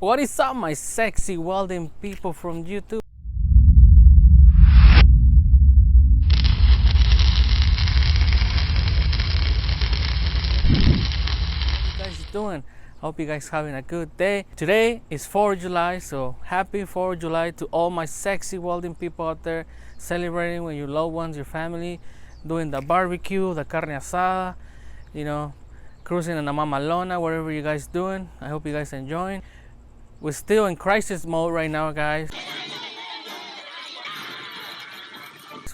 What is up, my sexy welding people from YouTube? How you guys doing? Hope you guys having a good day. Today is 4th of July, so happy 4th of July to all my sexy welding people out there celebrating with your loved ones, your family, doing the barbecue, the carne asada, you know, cruising in the mamalona, whatever you guys doing. I hope you guys enjoying. We're still in crisis mode right now, guys.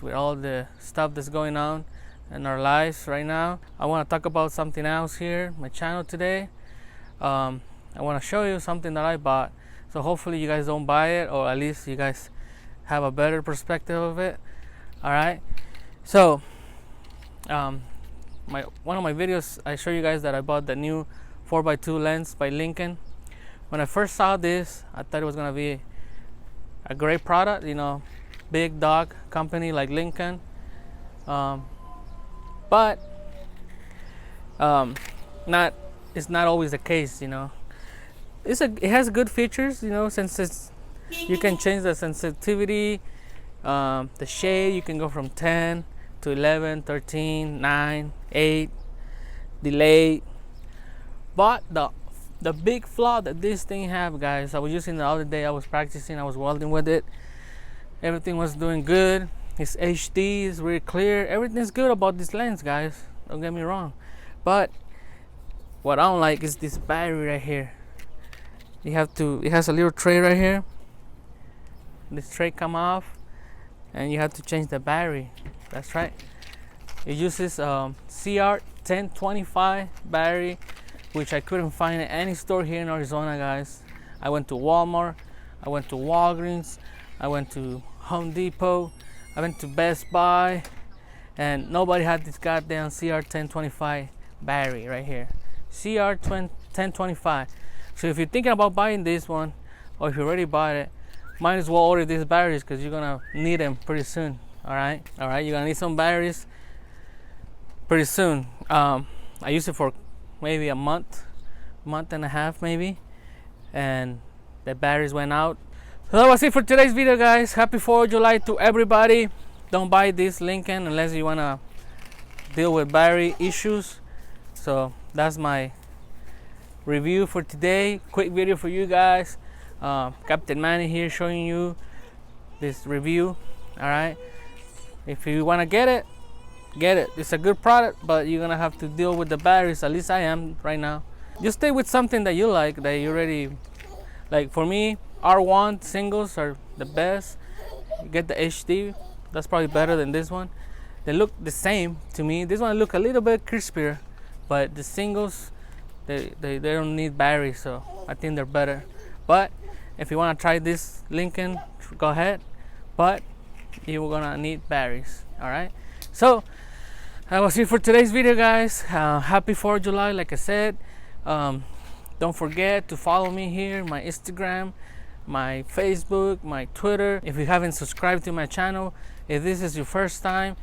With all the stuff that's going on in our lives right now, I want to talk about something else here, my channel today. I want to show you something that I bought. So hopefully you guys don't buy it, or at least you guys have a better perspective of it. All right. So, one of my videos, I show you guys that I bought the new 4x2 lens by Lincoln. When I first saw this, I thought it was gonna be a great product, you know, big dog company like Lincoln. But it's not always the case, you know. It has good features, you know, since you can change the sensitivity, the shade. You can go from 10 to 11, 13, 9, 8, delay. But the big flaw that this thing have, guys, I was using the other day. I was practicing, I was welding with it. Everything was doing good. It's HD, it's really clear. Everything's good about this lens, guys. Don't get me wrong. But what I don't like is this battery right here. It has a little tray right here. This tray come off, and you have to change the battery. That's right. It uses CR1025 battery, which I couldn't find at any store here in Arizona, guys. I went to Walmart, I went to Walgreens, I went to Home Depot, I went to Best Buy, and nobody had this goddamn CR1025 battery right here. CR1025. So if you're thinking about buying this one, or if you already bought it, might as well order these batteries, because you're gonna need them pretty soon. All right, you're gonna need some batteries pretty soon. I used it for maybe a month and a half maybe, and the batteries went out. So that was it for today's video, guys. Happy 4th of July to everybody. Don't buy this Lincoln unless you want to deal with battery issues. So that's my review for today. Quick video for you guys. Captain Manny here showing you this review. All right, if you want to get it, it's a good product, but you're gonna have to deal with the batteries. At least I am right now. Just stay with something that you like, that you already like. For me, R1 singles are the best. You get the HD, that's probably better than this one. They look the same to me. This one look a little bit crispier, but the singles, they don't need batteries, so I think they're better. But if you want to try this Lincoln, go ahead, but you're gonna need batteries. All right, so that was it for today's video, guys. Happy 4th of July, like I said. Don't forget to follow me here, my Instagram, my Facebook, my Twitter. If you haven't subscribed to my channel, if this is your first time,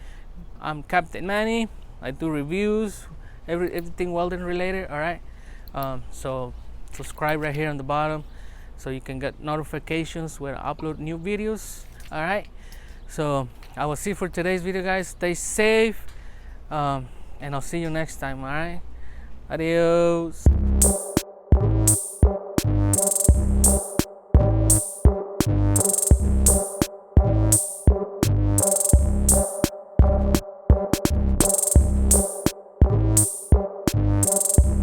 I'm Captain Manny. I do reviews, everything welding related. All right, so subscribe right here on the bottom, so you can get notifications when I upload new videos. All right, so I will see you for today's video, guys. Stay safe, and I'll see you next time. All right, adios.